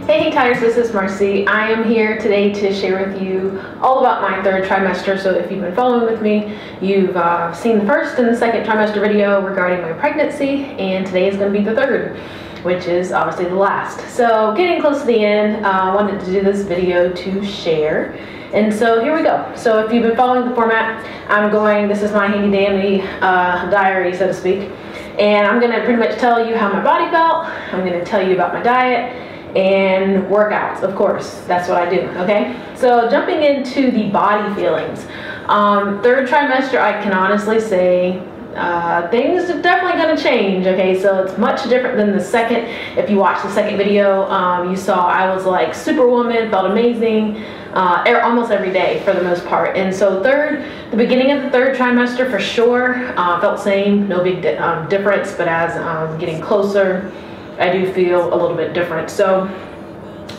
Hey HangTighters, this is MarC. I am here today to share with you all about my third trimester. So if you've been following with me, you've seen the first and the second trimester video regarding my pregnancy, and today is going to be the third, which is obviously the last. So getting close to the end, I wanted to do this video to share. And so here we go. So if you've been following the format, this is my handy dandy diary, so to speak. And I'm going to pretty much tell you how my body felt. I'm going to tell you about my diet and workouts, of course. That's what I do, okay? So jumping into the body feelings. Third trimester, I can honestly say things are definitely going to change, okay? So it's much different than the second. If you watch the second video, you saw I was like superwoman, felt amazing almost every day for the most part. And so the beginning of the third trimester for sure felt same, no big difference, but as getting closer, I do feel a little bit different. So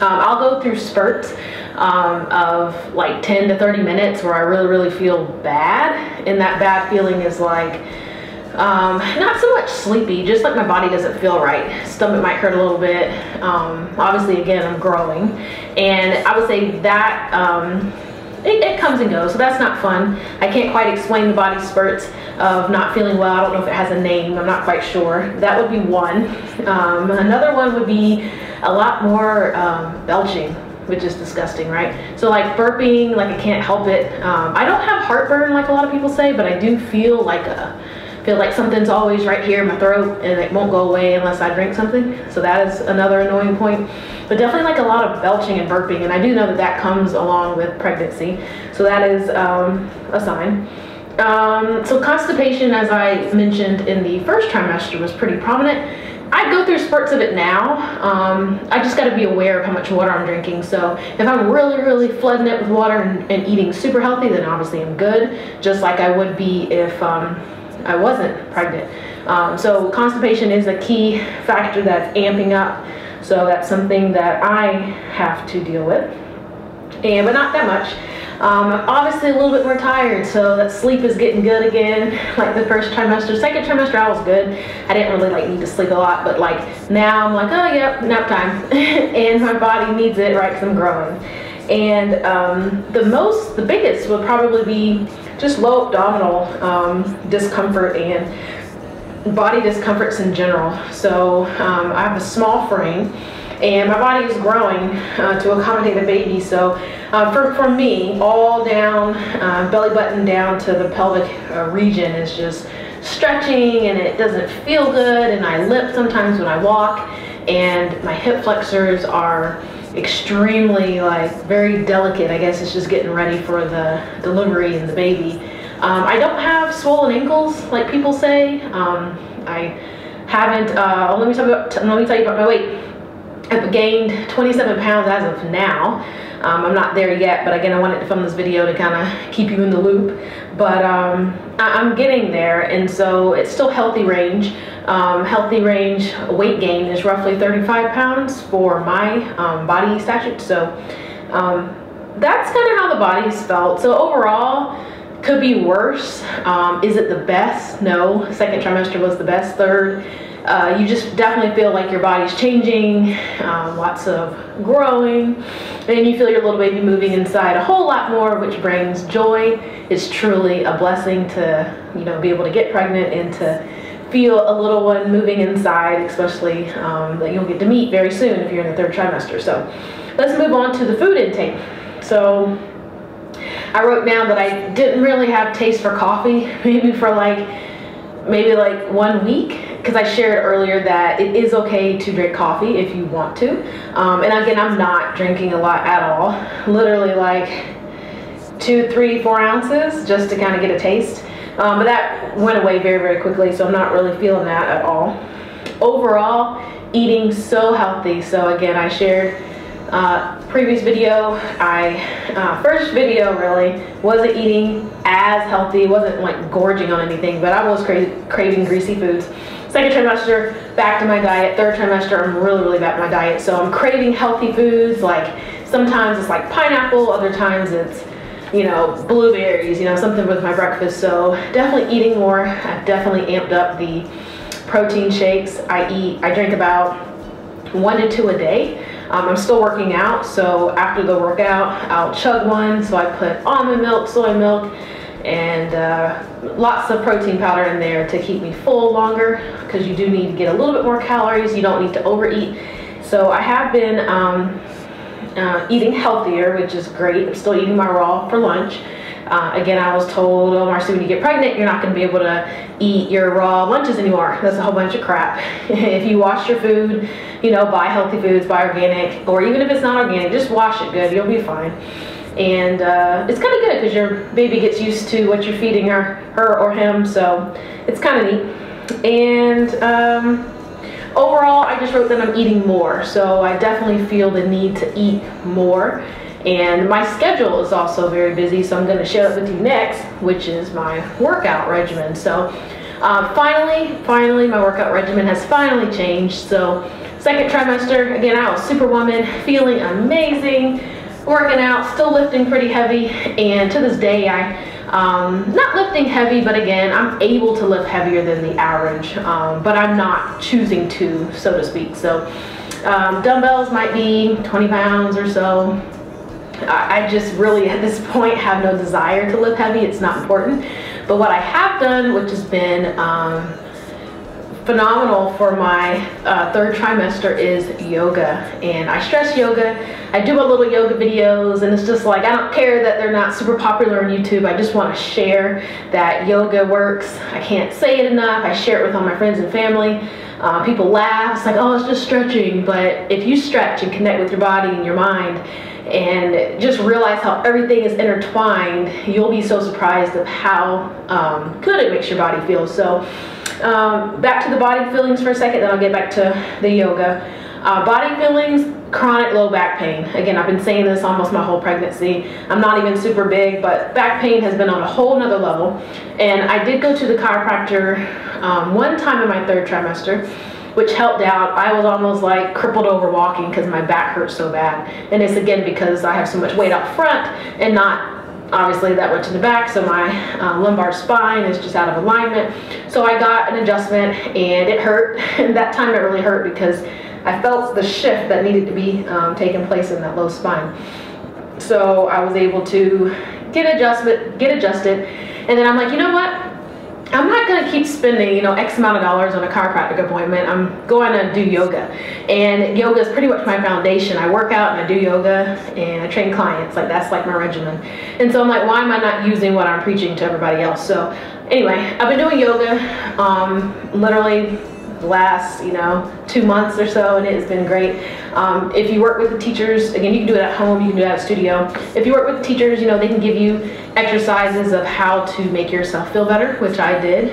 I'll go through spurts of like 10 to 30 minutes where I really feel bad, and that bad feeling is like not so much sleepy, just like my body doesn't feel right. Stomach might hurt a little bit. Obviously, again, I'm growing, and I would say that it comes and goes, so that's not fun. I can't quite explain the body spurts of not feeling well. I don't know if it has a name. I'm not quite sure. That would be one. Another one would be a lot more belching, which is disgusting, right? So like burping, like I can't help it. I don't have heartburn like a lot of people say, but I do feel like something's always right here in my throat, and it won't go away unless I drink something. So that is another annoying point. But definitely like a lot of belching and burping, and I do know that that comes along with pregnancy. So that is a sign. So constipation, as I mentioned in the first trimester, was pretty prominent. I go through spurts of it now. I just got to be aware of how much water I'm drinking. So if I'm really flooding it with water and eating super healthy, then obviously I'm good, just like I would be if I wasn't pregnant. So constipation is a key factor that's amping up. So that's something that I have to deal with, but not that much. Obviously a little bit more tired, so that sleep is getting good again, like the first trimester. Second trimester I was good. I didn't really need to sleep a lot, but like now I'm like, oh yep, nap time. And my body needs it, right, because I'm growing. And the biggest would probably be just low abdominal discomfort and body discomforts in general. So I have a small frame, and my body is growing to accommodate a baby. So for me, all down, belly button down to the pelvic region is just stretching, and it doesn't feel good, and I lip sometimes when I walk, and my hip flexors are extremely very delicate. I guess it's just getting ready for the delivery and the baby. I don't have swollen ankles like people say. I haven't, let me tell you about my weight. I've gained 27 pounds as of now. I'm not there yet, but again, I wanted to film this video to kind of keep you in the loop. But I'm getting there, and so it's still healthy range. Healthy range weight gain is roughly 35 pounds for my body stature. So that's kind of how the body's felt. So overall, could be worse. Is it the best? No. Second trimester was the best. Third, you just definitely feel like your body's changing, lots of growing, and you feel your little baby moving inside a whole lot more, which brings joy. It's truly a blessing to, be able to get pregnant and to feel a little one moving inside, especially that you'll get to meet very soon if you're in the third trimester. So let's move on to the food intake. So I wrote down that I didn't really have taste for coffee, maybe for like 1 week, because I shared earlier that it is okay to drink coffee if you want to. And again, I'm not drinking a lot at all, literally like 2, 3, 4 ounces just to kind of get a taste. But that went away very quickly, so I'm not really feeling that at all. Overall, eating so healthy. So again, I shared previous video, first video really wasn't eating as healthy, wasn't like gorging on anything, but I was craving greasy foods. Second trimester, back to my diet. Third trimester, I'm really back to my diet. So I'm craving healthy foods. Like sometimes it's like pineapple, other times it's, blueberries, something with my breakfast. So definitely eating more. I've definitely amped up the protein shakes. I drink about 1 to 2 a day. I'm still working out, so after the workout, I'll chug one. So I put almond milk, soy milk, and lots of protein powder in there to keep me full longer, because you do need to get a little bit more calories. You don't need to overeat. So I have been eating healthier, which is great. I'm still eating my raw for lunch. Again, I was told, oh, MarC, when you get pregnant, you're not going to be able to eat your raw lunches anymore. That's a whole bunch of crap. If you wash your food, you know, buy healthy foods, buy organic, or even if it's not organic, just wash it good. You'll be fine. And it's kind of good because your baby gets used to what you're feeding her or him, so it's kind of neat. And overall, I just wrote that I'm eating more, so I definitely feel the need to eat more. And my schedule is also very busy, so I'm going to share it with you next, which is my workout regimen. So finally, my workout regimen has finally changed. So second trimester, again, I was superwoman, feeling amazing, working out, still lifting pretty heavy, and to this day, not lifting heavy, but again, I'm able to lift heavier than the average, but I'm not choosing to, so to speak. So dumbbells might be 20 pounds or so. I just really, at this point, have no desire to lift heavy. It's not important. But what I have done, which has been phenomenal for my third trimester, is yoga. And I stress yoga. I do a little yoga videos, and it's just like, I don't care that they're not super popular on YouTube. I just want to share that yoga works. I can't say it enough. I share it with all my friends and family. People laugh. It's like, oh, it's just stretching. But if you stretch and connect with your body and your mind, and just realize how everything is intertwined, you'll be so surprised of how good it makes your body feel. So back to the body feelings for a second, then I'll get back to the yoga. Body feelings, chronic low back pain. Again, I've been saying this almost my whole pregnancy. I'm not even super big, but back pain has been on a whole nother level. And I did go to the chiropractor one time in my third trimester, which helped out. I was almost like crippled over walking because my back hurt so bad. And it's again because I have so much weight up front and not obviously that much in the back, so my lumbar spine is just out of alignment. So I got an adjustment and it hurt. And that time it really hurt because I felt the shift that needed to be taking place in that low spine. So I was able to get adjusted. And then I'm like, you know what? I'm not going to keep spending, you know, X amount of dollars on a chiropractic appointment. I'm going to do yoga. And yoga is pretty much my foundation. I work out and I do yoga and I train clients. Like, that's like my regimen. And so I'm like, why am I not using what I'm preaching to everybody else? So anyway, I've been doing yoga literally the last, 2 months or so, and it has been great. If you work with the teachers, again, you can do it at home, you can do it at a studio. If you work with the teachers, they can give you exercises of how to make yourself feel better, which I did.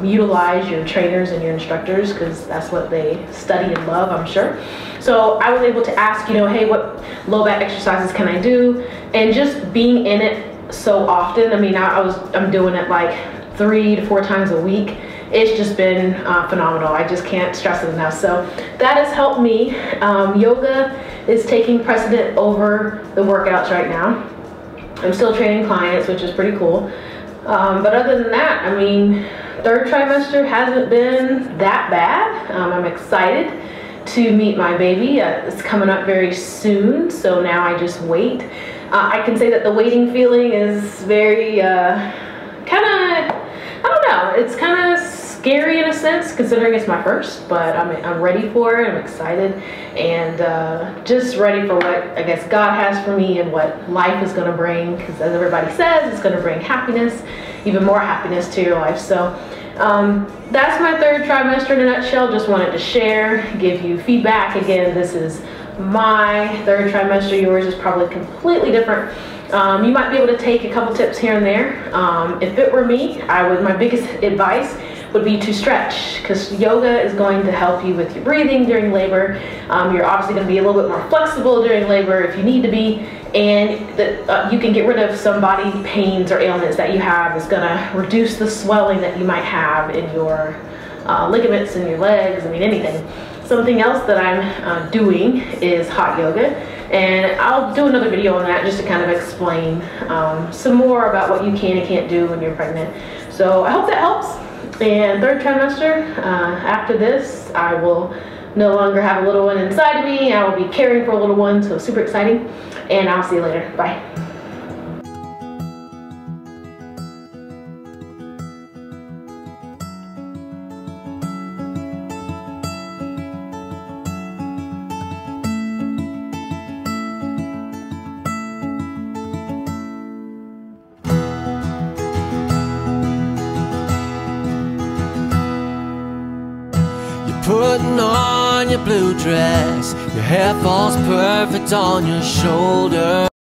Utilize your trainers and your instructors, because that's what they study and love, I'm sure. So I was able to ask, hey, what low back exercises can I do? And just being in it so often, I mean, I'm doing it like 3 to 4 times a week. It's just been phenomenal. I just can't stress it enough. So that has helped me. Yoga is taking precedent over the workouts right now. I'm still training clients, which is pretty cool. But other than that, I mean, third trimester hasn't been that bad. I'm excited to meet my baby. It's coming up very soon, so now I just wait. I can say that the waiting feeling is very it's kind of scary in a sense, considering it's my first, but I'm ready for it. I'm excited and just ready for what I guess God has for me and what life is going to bring, because as everybody says, it's going to bring happiness, even more happiness to your life. So that's my third trimester in a nutshell. Just wanted to share, give you feedback. Again, this is my third trimester. Yours is probably completely different. You might be able to take a couple tips here and there. If it were me, my biggest advice would be to stretch, because yoga is going to help you with your breathing during labor. You're obviously going to be a little bit more flexible during labor if you need to be, and you can get rid of some body pains or ailments that you have. It's going to reduce the swelling that you might have in your ligaments in your legs, I mean anything. Something else that I'm doing is hot yoga, and I'll do another video on that just to kind of explain some more about what you can and can't do when you're pregnant. So I hope that helps. And third trimester, after this, I will no longer have a little one inside of me. I will be caring for a little one, so super exciting. And I'll see you later. Bye. Putting on your blue dress, your hair falls perfect on your shoulder.